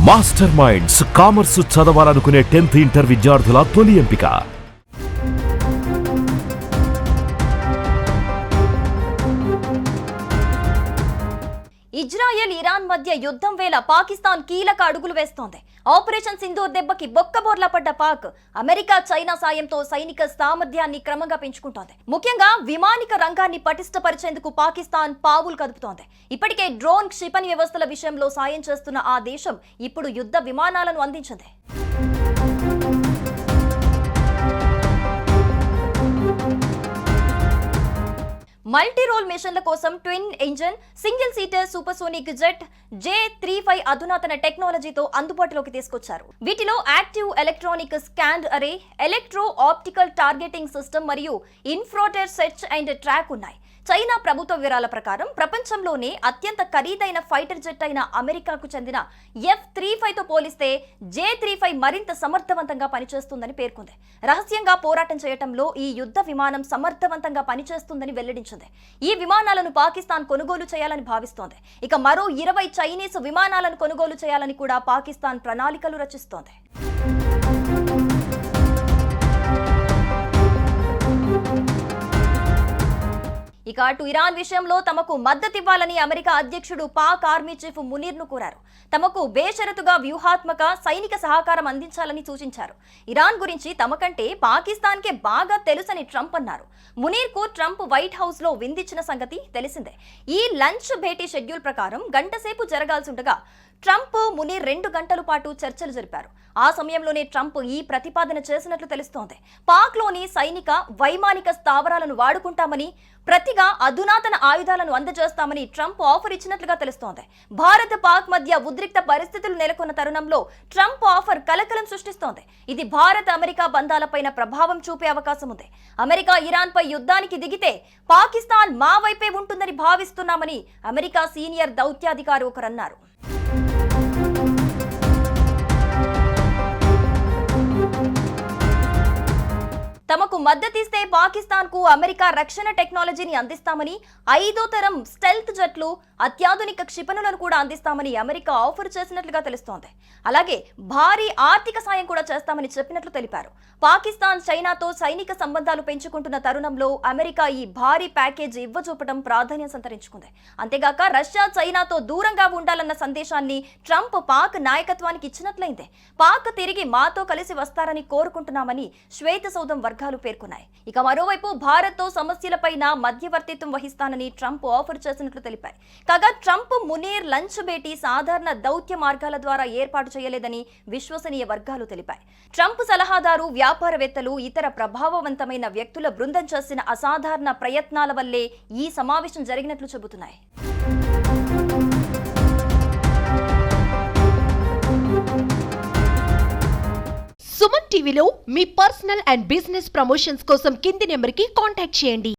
Master minds commerce చదవాలనుకునే 10th inter విద్యార్థుల తొలి ఎంపిక. ఇజ్రాయెల్ ఇరాన్ మధ్య యుద్ధం వేళ పాకిస్తాన్ కీలక అడుగులు వేస్తోంది. ఆపరేషన్ సింధూర్ దెబ్బకి బొక్కబోర్లా పడ్డ పాక్ అమెరికా చైనా సాయంతో సైనిక సామర్థ్యాన్ని క్రమంగా పెంచుకుంటోంది. ముఖ్యంగా విమానిక రంగాన్ని పటిష్టపరిచేందుకు పాకిస్తాన్ పావులు కదుపుతోంది. ఇప్పటికే డ్రోన్ క్షిపణి వ్యవస్థల విషయంలో సాయం చేస్తున్న ఆ దేశం ఇప్పుడు యుద్ధ విమానాలను అందించింది. మల్టీ రోల్ మిషన్ల కోసం twin engine single seater supersonic jet J-35 అధునాతన టెక్నాలజీతో అందుబాటులోకి తీసుకొచ్చారు. వీటిలో యాక్టివ్ ఎలక్ట్రానిక్ స్కాన్ అరే, ఎలక్ట్రో ఆప్టికల్ టార్గెటింగ్ సిస్టమ్ మరియు ఇన్ఫ్రారెడ్ సెర్చ్ అండ్ ట్రాక్ ఉన్నాయి. చైనా ప్రభుత్వ వివరాల ప్రకారం ప్రపంచంలోనే అత్యంత ఖరీదైన ఫైటర్ జెట్ అయిన అమెరికాకు చెందిన F-35తో పోలిస్తే J-35 మరింత సమర్థవంతంగా పనిచేస్తుందని పేర్కొంది. రహస్యంగా పోరాటం చేయటంలో ఈ యుద్ధ విమానం సమర్థవంతంగా పనిచేస్తుందని వెల్లడించింది. ఈ విమానాలను పాకిస్తాన్ కొనుగోలు చేయాలని భావిస్తోంది. ఇక మరో 20 చైనీస్ విమానాలను కొనుగోలు చేయాలని కూడా పాకిస్తాన్ ప్రణాళికలు రచిస్తోంది. ఇక అటు ఇరాన్ విషయంలో తమకు మద్దతివ్వాలని అమెరికా అధ్యక్షుడు పాక్ ఆర్మీ చీఫ్ మునీర్ను కోరారు. తమకు బేషరతుగా వ్యూహాత్మక సైనిక సహకారం అందించాలని సూచించారు. ఇరాన్ గురించి తమకంటే పాకిస్తాన్కే బాగా తెలుసని ట్రంప్ అన్నారు. మునీర్కు ట్రంప్ వైట్ హౌస్ లో విందిచ్చిన సంగతి తెలిసిందే. ఈ లంచ్ భేటీ షెడ్యూల్ ప్రకారం గంటసేపు జరగాల్సిండగా ట్రంప్ మునీర్ 2 గంటల పాటు చర్చలు జరిపారు. ఆ సమయంలోనే ట్రంప్ ఈ ప్రతిపాదన చేసినట్లు తెలుస్తోంది. పాక్లోని సైనిక వైమానిక స్థావరాలను వాడుకుంటామని, ప్రతిగా అధునాతన ఆయుధాలను అందజేస్తామని ట్రంప్ ఆఫర్ ఇచ్చినట్లుగా తెలుస్తోంది. భారత్ పాక్ మధ్య ఉద్రిక్త పరిస్థితులు నెలకొన్న తరుణంలో ట్రంప్ ఆఫర్ కలకలం సృష్టిస్తోంది. ఇది భారత్ అమెరికా బంధాలపైన ప్రభావం చూపే అవకాశం ఉంది. అమెరికా ఇరాన్ పై యుద్ధానికి దిగితే పాకిస్తాన్ మా వైపే ఉంటుందని భావిస్తున్నామని అమెరికా సీనియర్ దౌత్యాధికారి ఒకరన్నారు. తమకు మద్దతిస్తే పాకిస్తాన్ కు అమెరికా రక్షణ టెక్నాలజీని అందిస్తామని, 5వ తరం స్టెల్త్ జెట్లు, అత్యాధునిక క్షిపణులను కూడా అందిస్తామని అమెరికా ఆఫర్ చేసినట్లుగా తెలుస్తోంది. అలాగే భారీ ఆర్థిక సాయం కూడా చేస్తామని చెప్పినట్లు తెలిపారు. పాకిస్తాన్ చైనాతో సైనిక సంబంధాలు పెంచుకుంటున్న తరుణంలో అమెరికా ఈ భారీ ప్యాకేజీ ఇవ్వజూపడం ప్రాధాన్యం సంతరించుకుంది. అంతేగాక రష్యా చైనాతో దూరంగా ఉండాలన్న సందేశాన్ని ట్రంప్ పాక్ నాయకత్వానికి ఇచ్చినట్లయింది. పాక్ తిరిగి మాతో కలిసి వస్తారని కోరుకుంటున్నామని శ్వేతసౌధం వర్గాలు పేర్కొన్నాయి. ఇక మరోవైపు భారత్ తో సమస్యలపైన మధ్యవర్తిత్వం వహిస్తానని ట్రంప్ ఆఫర్ చేసినట్లు తెలిపారు. కాగా ట్రంప్ మునీర్ లంచ్ భేటీ సాధారణ దౌత్య మార్గాల ద్వారా ఏర్పాటు చేయలేదని విశ్వసనీయ వర్గాలు తెలిపాయి. ట్రంప్ సలహాదారు, వ్యాపారవేత్తలు, ఇతర ప్రభావవంతమైన వ్యక్తుల బృందం చేసిన అసాధారణ ప్రయత్నాల వల్లే ఈ సమావేశం జరిగినట్లు చెబుతున్నాయి. సుమన్ టీవీలో మీ పర్సనల్ అండ్ బిజినెస్ ప్రమోషన్స్ కోసం కింది నెంబర్కి కాంటాక్ట్ చేయండి.